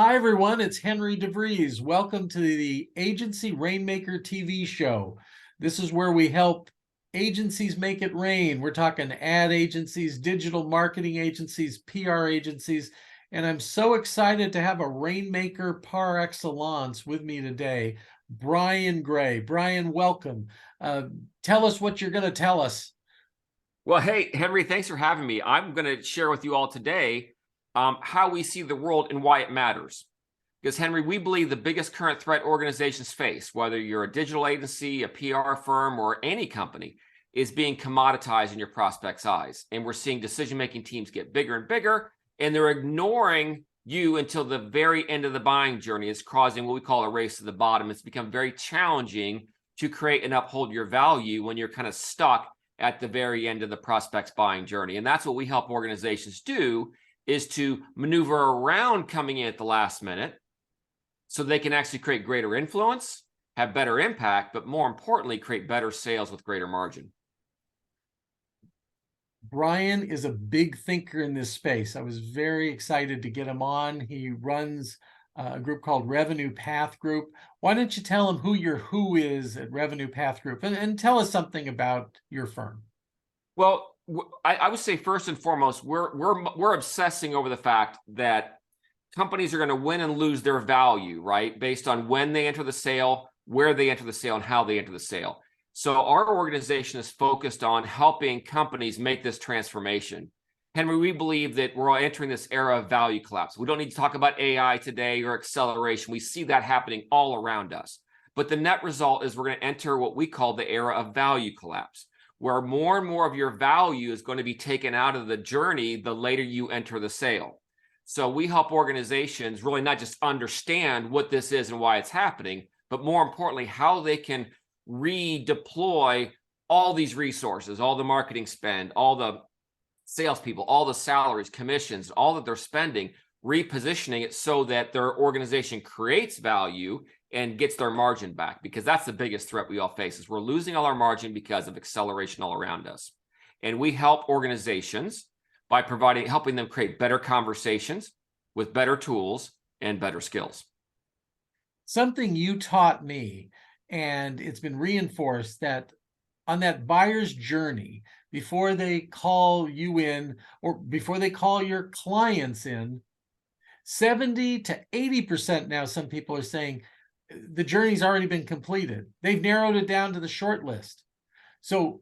Hi, everyone. It's Henry DeVries. Welcome to the Agency Rainmaker TV show. This is where we help agencies make it rain. We're talking ad agencies, digital marketing agencies, PR agencies, and I'm so excited to have a rainmaker par excellence with me today, Bryan Gray. Bryan, welcome. Tell us what you're going to tell us. Well, hey, Henry, thanks for having me. I'm going to share with you all today how we see the world and why it matters. Because, Henry, we believe the biggest current threat organizations face, whether you're a digital agency, a PR firm, or any company, is being commoditized in your prospects' eyes. And we're seeing decision-making teams get bigger and bigger, and they're ignoring you until the very end of the buying journey. It's causing what we call a race to the bottom. It's become very challenging to create and uphold your value when you're kind of stuck at the very end of the prospect's buying journey. And that's what we help organizations do, is to maneuver around coming in at the last minute so they can actually create greater influence, have better impact, but more importantly, create better sales with greater margin. Bryan is a big thinker in this space. I was very excited to get him on. He runs a group called Revenue Path Group. Why don't you tell him who your who is at Revenue Path Group, and tell us something about your firm? Well, I would say first and foremost, we're obsessing over the fact that companies are going to win and lose their value, right? Based on when they enter the sale, where they enter the sale, and how they enter the sale. So our organization is focused on helping companies make this transformation. Henry, we believe that we're entering this era of value collapse. We don't need to talk about AI today or acceleration. We see that happening all around us. But the net result is we're going to enter what we call the era of value collapse, where more and more of your value is going to be taken out of the journey the later you enter the sale. So we help organizations really not just understand what this is and why it's happening, but more importantly, how they can redeploy all these resources, all the marketing spend, all the salespeople, all the salaries, commissions, all that they're spending, repositioning it so that their organization creates value and gets their margin back, because that's the biggest threat we all face, is we're losing all our margin because of acceleration all around us. And we help organizations by helping them create better conversations with better tools and better skills. Something you taught me, and it's been reinforced, that on that buyer's journey, before they call you in or before they call your clients in, 70 to 80% now, some people are saying the journey's already been completed. They've narrowed it down to the short list. So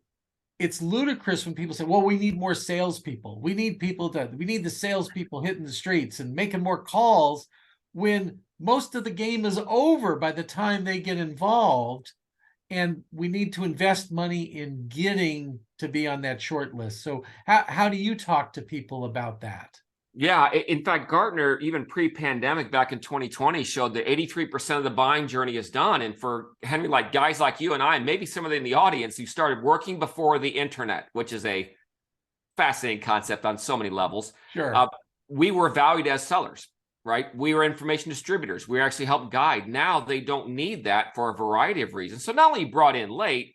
it's ludicrous when people say, well, we need more salespeople. We need the salespeople hitting the streets and making more calls, when most of the game is over by the time they get involved. And we need to invest money in getting to be on that short list. So how do you talk to people about that? Yeah, in fact, Gartner, even pre-pandemic back in 2020, showed that 83% of the buying journey is done. And for Henry, like guys like you and I, and maybe some of them in the audience who started working before the internet, which is a fascinating concept on so many levels. Sure. We were valued as sellers, right? We were information distributors. We actually helped guide. Now they don't need that for a variety of reasons. So not only brought in late,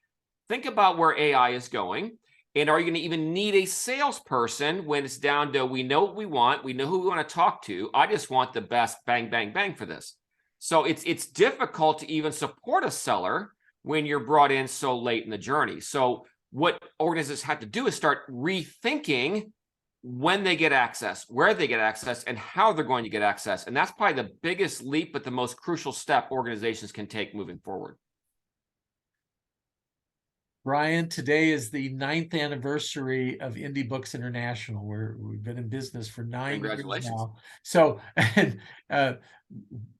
think about where AI is going. And are you going to even need a salesperson when it's down to, we know what we want, we know who we want to talk to, I just want the best bang, bang, bang for this. So it's difficult to even support a seller when you're brought in so late in the journey. So what organizations have to do is start rethinking when they get access, where they get access, and how they're going to get access. And that's probably the biggest leap, but the most crucial step organizations can take moving forward. Bryan, today is the 9th anniversary of Indie Books International. We've been in business for 9 years now. So, but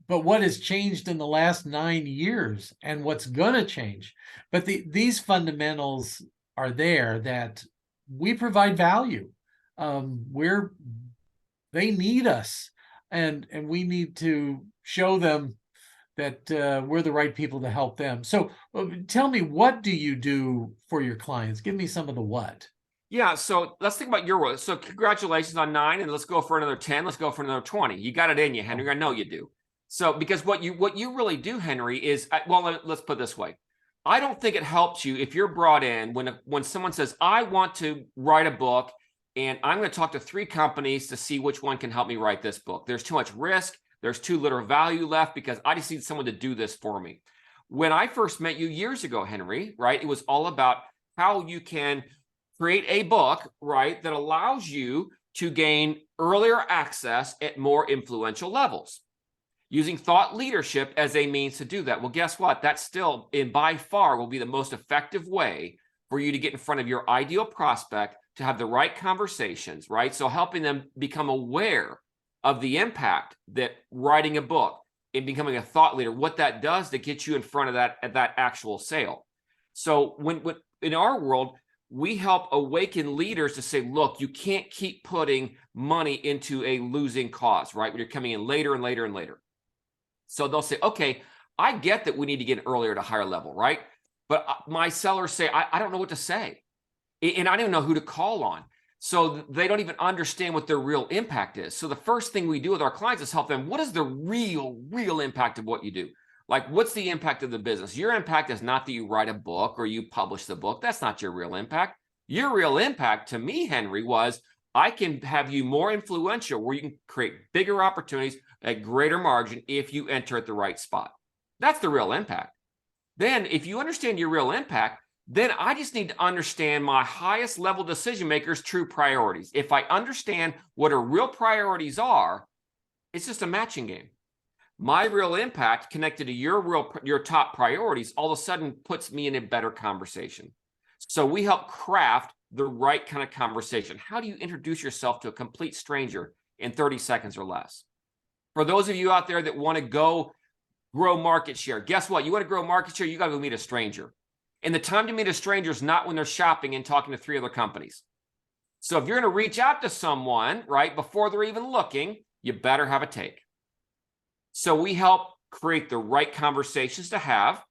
what has changed in the last 9 years, and what's going to change? But these fundamentals are there, that we provide value. They need us, and we need to show them that we're the right people to help them. So tell me, what do you do for your clients? Give me some of the what. Yeah, so let's think about your role. So congratulations on 9, and let's go for another 10. Let's go for another 20. You got it in you, Henry. I know you do. So because what you really do, Henry, is, well, let's put it this way. I don't think it helps you if you're brought in when someone says, I want to write a book, and I'm going to talk to 3 companies to see which one can help me write this book. There's too much risk. There's too little value left because I just need someone to do this for me. When I first met you years ago, Henry, right, it was all about how you can create a book, right, that allows you to gain earlier access at more influential levels, using thought leadership as a means to do that. Well, guess what? That still, and by far, will be the most effective way for you to get in front of your ideal prospect, to have the right conversations, right? So helping them become aware of the impact that writing a book and becoming a thought leader, what that does to get you in front of that actual sale. So when in our world, we help awaken leaders to say, look, you can't keep putting money into a losing cause, right? When you're coming in later and later and later. So they'll say, okay, I get that we need to get earlier at a higher level, right? But my sellers say, I don't know what to say. And I don't know who to call on. So they don't even understand what their real impact is. So the first thing we do with our clients is help them. What is the real impact of what you do? Like, what's the impact of the business? Your impact is not that you write a book or you publish the book. That's not your real impact. Your real impact to me, Henry, was I can have you more influential, where you can create bigger opportunities at greater margin if you enter at the right spot. That's the real impact. Then if you understand your real impact, then I just need to understand my highest level decision makers' true priorities. If I understand what our real priorities are, it's just a matching game. My real impact connected to your top priorities all of a sudden puts me in a better conversation. So we help craft the right kind of conversation. How do you introduce yourself to a complete stranger in 30 seconds or less? For those of you out there that want to go grow market share, guess what? You want to grow market share, you got to go meet a stranger. And the time to meet a stranger is not when they're shopping and talking to 3 other companies. So if you're going to reach out to someone, right, before they're even looking, you better have a take. So we help create the right conversations to have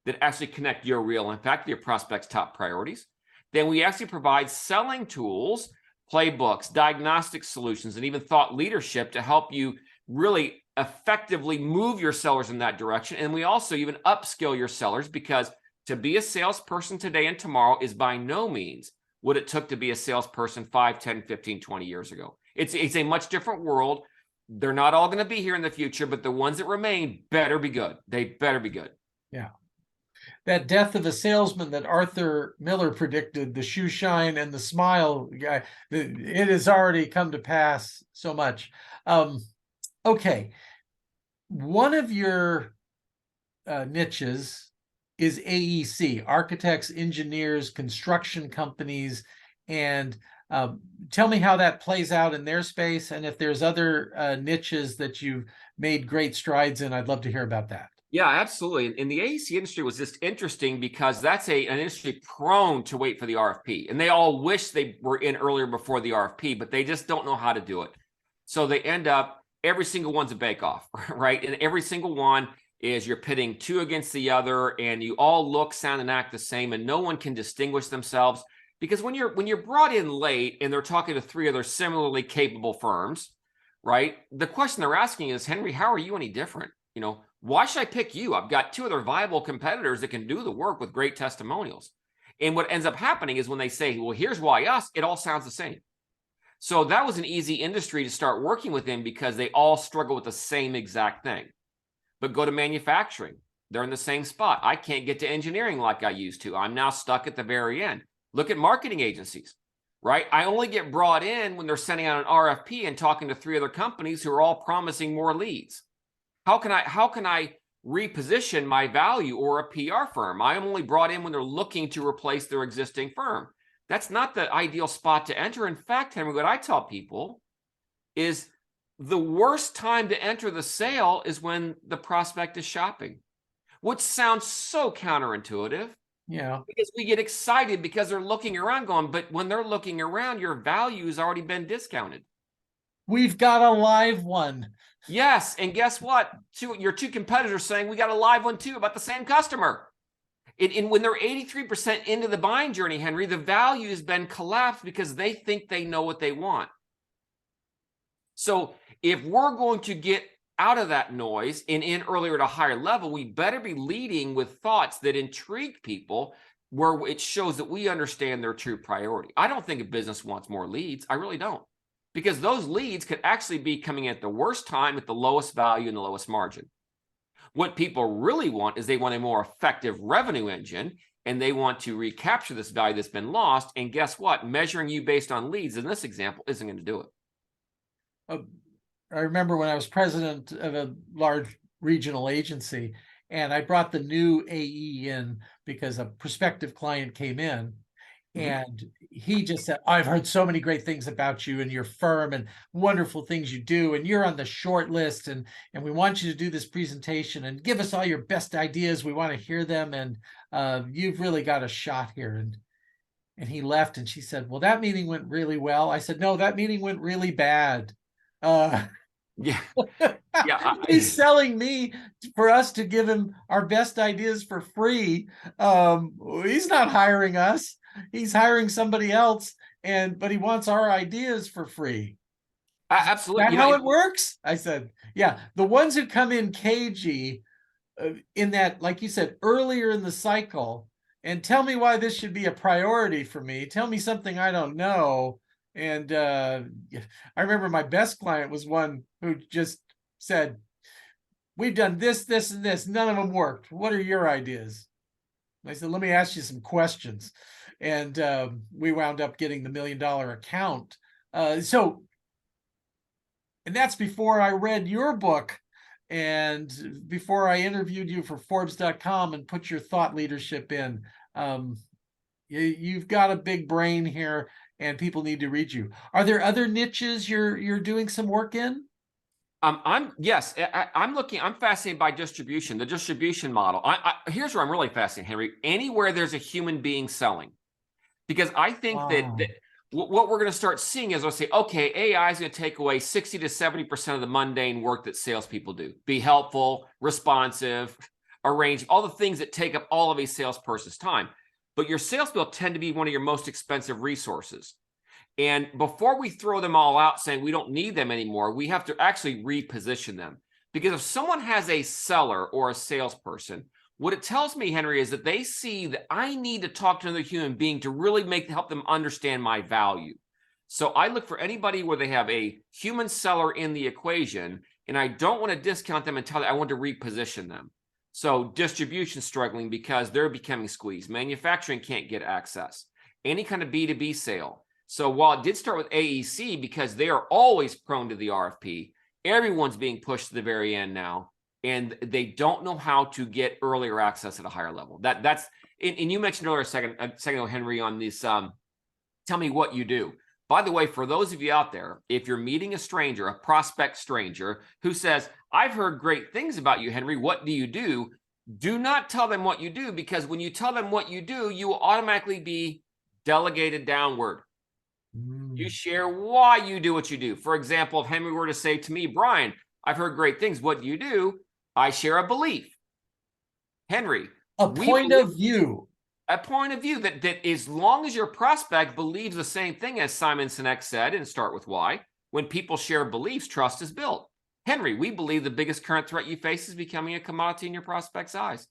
that actually connect your real impact to your prospect's top priorities. Then we actually provide selling tools, playbooks, diagnostic solutions, and even thought leadership to help you really effectively move your sellers in that direction. And we also even upskill your sellers, because to be a salesperson today and tomorrow is by no means what it took to be a salesperson 5, 10, 15, 20 years ago. It's a much different world. They're not all going to be here in the future, but the ones that remain better be good. They better be good. Yeah. That death of a salesman that Arthur Miller predicted, the shoe shine and the smile guy, it has already come to pass so much. Okay. One of your niches is AEC, architects, engineers, construction companies, and tell me how that plays out in their space, and if there's other niches that you've made great strides in, I'd love to hear about that. Yeah, absolutely. And the AEC industry was just interesting because that's an industry prone to wait for the RFP. And they all wish they were in earlier before the RFP, but they just don't know how to do it. So they end up, every single one's a bake-off, right? And every single one is you're pitting 2 against the other, and you all look, sound, and act the same, and no one can distinguish themselves. Because when you're brought in late and they're talking to 3 other similarly capable firms, right? The question they're asking is, Henry, how are you any different? You know, why should I pick you? I've got 2 other viable competitors that can do the work with great testimonials. And what ends up happening is when they say, well, here's why us, it all sounds the same. So that was an easy industry to start working within, because they all struggle with the same exact thing. But go to manufacturing, they're in the same spot. I can't get to engineering like I used to. I'm now stuck at the very end. Look at marketing agencies, right? I only get brought in when they're sending out an RFP and talking to 3 other companies who are all promising more leads. How can I reposition my value, or a PR firm? I'm only brought in when they're looking to replace their existing firm. That's not the ideal spot to enter. In fact, Henry, what I tell people is the worst time to enter the sale is when the prospect is shopping, which sounds so counterintuitive. Yeah. Because we get excited because they're looking around going, but when they're looking around, your value has already been discounted. We've got a live one. Yes. And guess what? Your 2 competitors saying we got a live one too about the same customer. And when they're 83% into the buying journey, Henry, the value has been collapsed because they think they know what they want. So if we're going to get out of that noise and in earlier at a higher level, we better be leading with thoughts that intrigue people, where it shows that we understand their true priority. I don't think a business wants more leads. I really don't. because those leads could actually be coming at the worst time at the lowest value and the lowest margin. What people really want is they want a more effective revenue engine, and they want to recapture this value that's been lost. And guess what? Measuring you based on leads in this example isn't going to do it. I remember when I was president of a large regional agency, and I brought the new AE in because a prospective client came in, and he just said, I've heard so many great things about you and your firm and wonderful things you do, and you're on the short list, and we want you to do this presentation and give us all your best ideas. We want to hear them, and you've really got a shot here. And he left, and she said, well, that meeting went really well. I said, no, that meeting went really bad. Yeah. Yeah. He's selling me for us to give him our best ideas for free. He's not hiring us. He's hiring somebody else, but he wants our ideas for free. Absolutely. Is that how it works? I said, yeah. The ones who come in cagey in that, like you said, earlier in the cycle, and tell me why this should be a priority for me. Tell me something I don't know. And I remember my best client was one who just said, we've done this, this, and this. None of them worked. What are your ideas? And I said, let me ask you some questions. And we wound up getting the $1 million account. And that's before I read your book and before I interviewed you for Forbes.com and put your thought leadership in. You've got a big brain here, and people need to read you. Are there other niches you're doing some work in? I'm fascinated by distribution, the distribution model. Here's where I'm really fascinated, Henry. Anywhere there's a human being selling, because I think that what we're going to start seeing is, I'll say, okay, AI is going to take away 60 to 70% of the mundane work that salespeople do. Be helpful, responsive, arrange all the things that take up all of a salesperson's time. But your salespeople tend to be one of your most expensive resources. And before we throw them all out saying we don't need them anymore, we have to actually reposition them. Because if someone has a seller or a salesperson, what it tells me, Henry, is that they see that I need to talk to another human being to really help them understand my value. So I look for anybody where they have a human seller in the equation, and I don't want to discount them until I want to reposition them. So distribution struggling because they're becoming squeezed. Manufacturing can't get access. Any kind of B2B sale. So while it did start with AEC, because they are always prone to the RFP, everyone's being pushed to the very end now, and they don't know how to get earlier access at a higher level. And you mentioned earlier a second ago, Henry, on this, tell me what you do. By the way, for those of you out there, if you're meeting a stranger, a prospect stranger who says, I've heard great things about you, Henry, what do you do? Do not tell them what you do, because when you tell them what you do, you will automatically be delegated downward. You share why you do what you do. For example, if Henry were to say to me, Bryan, I've heard great things. What do you do? I share a belief. Henry, a point of view. A point of view that as long as your prospect believes the same thing as Simon Sinek said, and start with why, when people share beliefs, trust is built. Henry, we believe the biggest current threat you face is becoming a commodity in your prospect's eyes.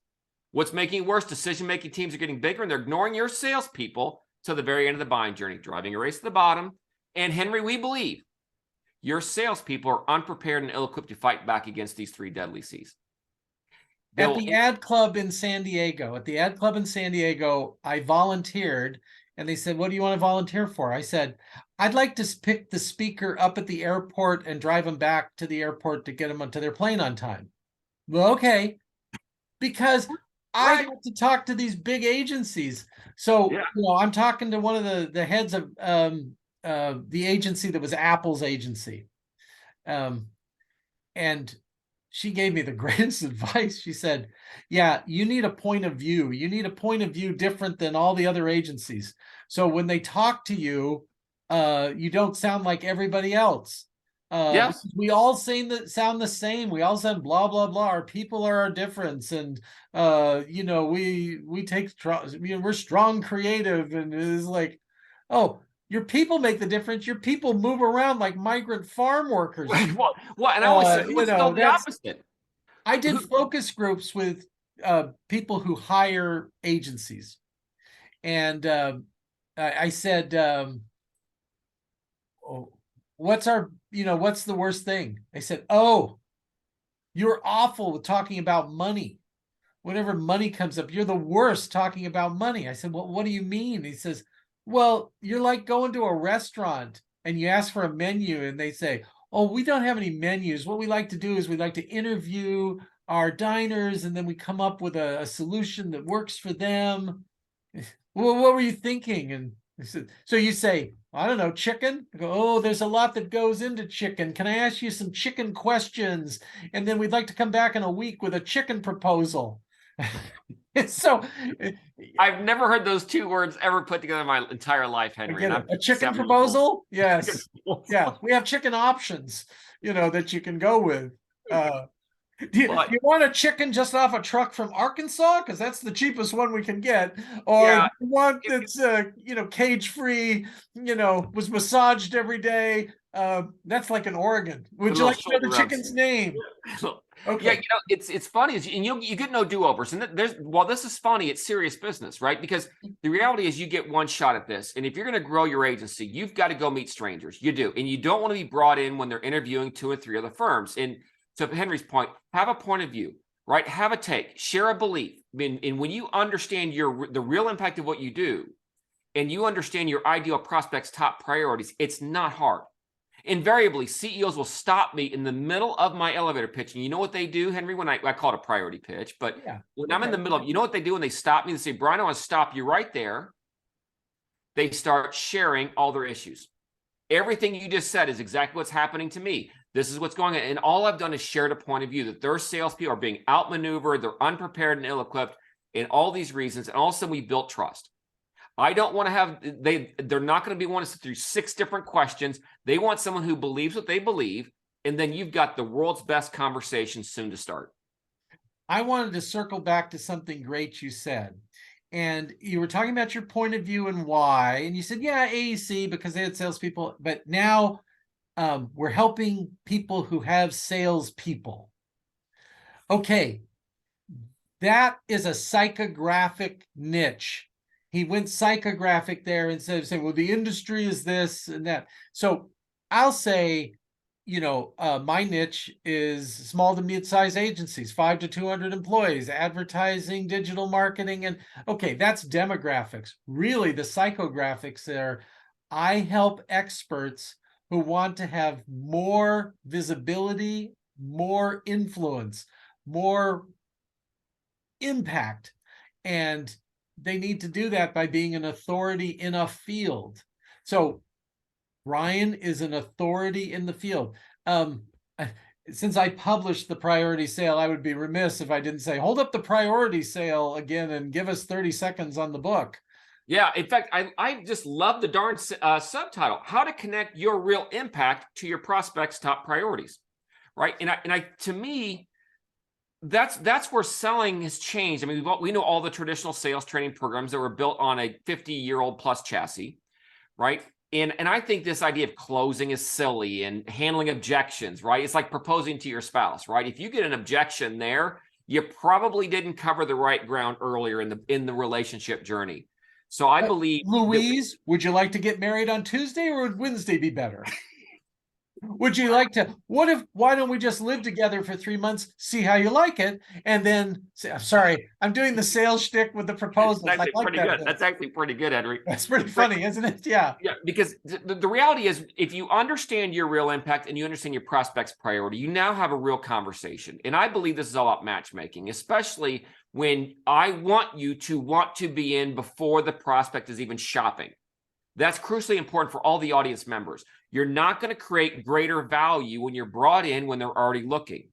What's making it worse? Decision-making teams are getting bigger, and they're ignoring your salespeople to the very end of the buying journey, driving a race to the bottom. And Henry, we believe your salespeople are unprepared and ill-equipped to fight back against these three deadly C's. At the ad club in San Diego, I volunteered, and they said, what do you want to volunteer for? I said, I'd like to pick the speaker up at the airport and drive them back to the airport to get them onto their plane on time. Well, okay. Because I got to talk to these big agencies. So, I'm talking to one of the heads of the agency that was Apple's agency. And she gave me the greatest advice. She said, yeah, you need a point of view. You need a point of view different than all the other agencies. So when they talk to you, you don't sound like everybody else. We all sound the same. We all sound blah, blah, blah. Our people are our difference. And, we take, we're strong creative. And it's like, oh, your people make the difference. Your people move around like migrant farm workers. And I always say, the opposite. I did focus groups with people who hire agencies. And I said, what's what's the worst thing? They said, oh, you're awful with talking about money. Whenever money comes up, you're the worst talking about money. I said, well, what do you mean? He says, well, you're like going to a restaurant and you ask for a menu and they say, oh, we don't have any menus. What we like to do is we like to interview our diners and then we come up with a solution that works for them. Well, what were you thinking? And he said, so you say, I don't know, chicken? I go, oh, there's a lot that goes into chicken. Can I ask you some chicken questions? And then we'd like to come back in a week with a chicken proposal. So I've never heard those two words ever put together in my entire life, I Henry. get And it. I'm A chicken 7 years old. proposal? Chicken Yes. proposal. Yeah, we have chicken options, that you can go with. Do you But want a chicken just off a truck from Arkansas? Because that's the cheapest one we can get. Or yeah, you want that's cage free, was massaged every day. That's like in Oregon. a Would you little like to know the shoulder rubs. chicken's name? Yeah, Okay. it's funny is and you get no do-overs. And there's while this is funny, it's serious business, right? Because the reality is you get one shot at this. And if you're going to grow your agency, you've got to go meet strangers. You do. And you don't want to be brought in when they're interviewing 2 or 3 other firms. And to Henry's point, have a point of view, right? Have a take, share a belief. And when you understand the real impact of what you do, and you understand your ideal prospect's top priorities, it's not hard. Invariably, CEOs will stop me in the middle of my elevator pitch. And you know what they do, Henry, when I call it a priority pitch, but Yeah. when I'm in the middle of, you know what they do when they stop me? They say, Bryan, I want to stop you right there. They start sharing all their issues. Everything you just said is exactly what's happening to me. This is what's going on. And all I've done is shared a point of view that their salespeople are being outmaneuvered, they're unprepared and ill-equipped, and all these reasons. And all of a sudden, we built trust. I don't want to have they're not going to be wanting to sit through 6 different questions. They want someone who believes what they believe, and then you've got the world's best conversation soon to start. I wanted to circle back to something great you said. And you were talking about your point of view and why. And you said, yeah, AEC because they had salespeople. But now we're helping people who have salespeople. Okay, that is a psychographic niche. He went psychographic there instead of saying, well, the industry is this and that. So I'll say, my niche is small to mid-sized agencies, 5 to 200 employees, advertising, digital marketing. And okay, that's demographics. Really, the psychographics there, I help experts who want to have more visibility, more influence, more impact. And they need to do that by being an authority in a field. So Bryan is an authority in the field. Since I published the priority sale, I would be remiss if I didn't say, hold up the priority sale again and give us 30 seconds on the book. Yeah, in fact, I just love the darn subtitle, How to Connect Your Real Impact to Your Prospects' Top Priorities, right? And I to me, that's where selling has changed. I mean, we know all the traditional sales training programs that were built on a 50-year-old plus chassis, right? And I think this idea of closing is silly and handling objections, right? It's like proposing to your spouse, right? If you get an objection there, you probably didn't cover the right ground earlier in the relationship journey. So I believe Louise, would you like to get married on Tuesday or would Wednesday be better? Would you like to, why don't we just live together for 3 months, see how you like it, and then say, I'm sorry, I'm doing the sales shtick with the proposals. that's actually pretty good. That's actually pretty good, Henry. That's pretty funny, isn't it? Yeah. Yeah, because the reality is, if you understand your real impact and you understand your prospect's priority, you now have a real conversation. And I believe this is all about matchmaking, especially when I want you to want to be in before the prospect is even shopping. That's crucially important for all the audience members. You're not going to create greater value when you're brought in when they're already looking.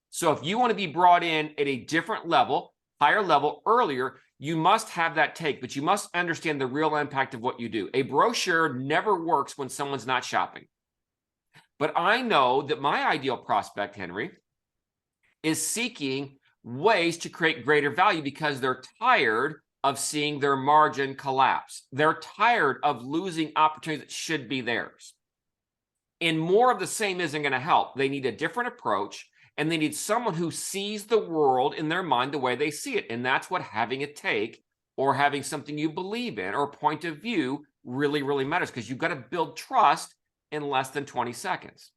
So if you want to be brought in at a different level, higher level, earlier, you must have that take, but you must understand the real impact of what you do. A brochure never works when someone's not shopping. But I know that my ideal prospect, Henry, is seeking ways to create greater value because they're tired of seeing their margin collapse. They're tired of losing opportunities that should be theirs. And more of the same isn't going to help. They need a different approach, and they need someone who sees the world in their mind the way they see it. And that's what having a take or having something you believe in or a point of view really, really matters, because you've got to build trust in less than 20 seconds.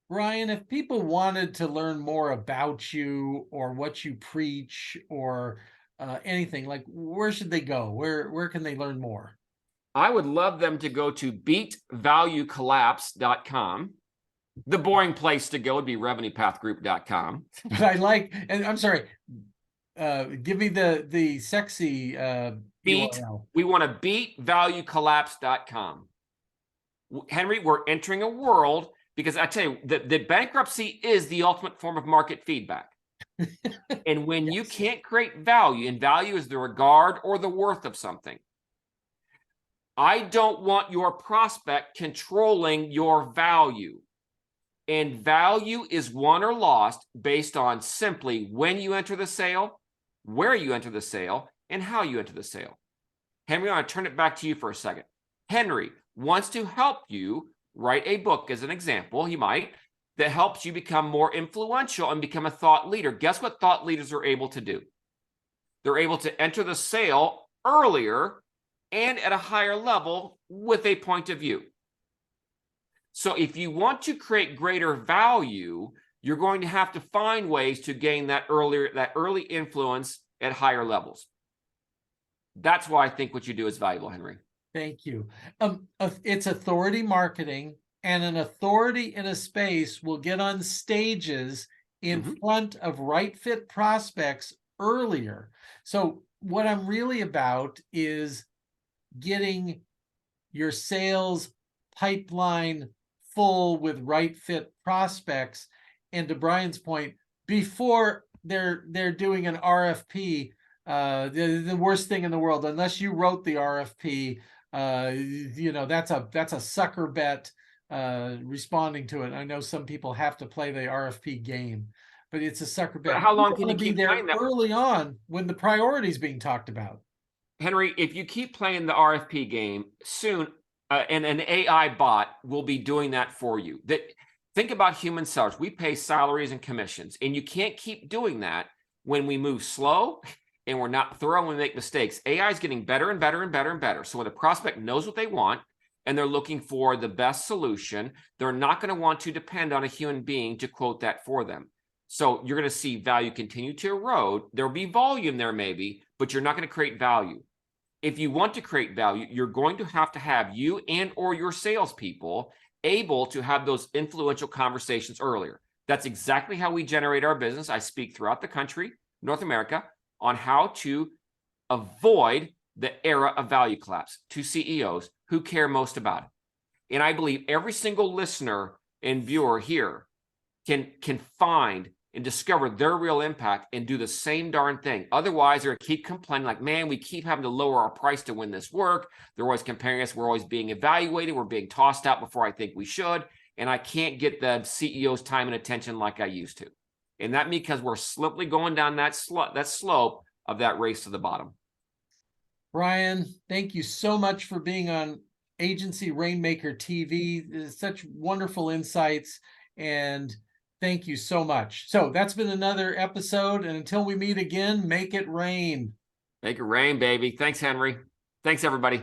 Bryan, if people wanted to learn more about you or what you preach or anything, like where should they go? Where can they learn more? I would love them to go to beatvaluecollapse.com. The boring place to go would be revenuepathgroup.com. But I like, and I'm sorry, give me the sexy URL. We want to beatvaluecollapse.com. Henry, we're entering a world because I tell you that the bankruptcy is the ultimate form of market feedback. And when you can't create value, and value is the regard or the worth of something, I don't want your prospect controlling your value. And value is won or lost based on simply when you enter the sale, where you enter the sale, and how you enter the sale. Henry, I want to turn it back to you for a second. Henry wants to help you write a book, as an example, he might, that helps you become more influential and become a thought leader. Guess what thought leaders are able to do? They're able to enter the sale earlier and at a higher level with a point of view. So if you want to create greater value, you're going to have to find ways to gain that early influence at higher levels. That's why I think what you do is valuable, Henry. Thank you. It's authority marketing, and an authority in a space will get on stages in front of right fit prospects earlier. So what I'm really about is getting your sales pipeline full with right fit prospects. And to Bryan's point, before they're doing an RFP, the worst thing in the world, unless you wrote the RFP, that's a sucker bet responding to it. I know some people have to play the RFP game, but it's a sucker bet. But how long can you be keep there playing that early on when the priority is being talked about? Henry, if you keep playing the RFP game, soon and an AI bot will be doing that for you. Think about human sellers. We pay salaries and commissions, and you can't keep doing that when we move slow and we're not thorough and we make mistakes. AI is getting better and better and better and better. So when the prospect knows what they want and they're looking for the best solution, they're not going to want to depend on a human being to quote that for them. So you're going to see value continue to erode. There'll be volume there maybe, but you're not going to create value. If you want to create value, you're going to have you and or your salespeople able to have those influential conversations earlier. That's exactly how we generate our business. I speak throughout the country, North America, on how to avoid the era of value collapse to CEOs who care most about it. And I believe every single listener and viewer here can find and discover their real impact and do the same darn thing. Otherwise, they're going to keep complaining like, man, we keep having to lower our price to win this work. They're always comparing us. We're always being evaluated. We're being tossed out before I think we should. And I can't get the CEO's time and attention like I used to. And that because we're slowly going down that slope of that race to the bottom. Bryan, thank you so much for being on Agency Rainmaker TV. Such wonderful insights, and thank you so much. So that's been another episode, and until we meet again, make it rain. Make it rain, baby. Thanks, Henry. Thanks, everybody.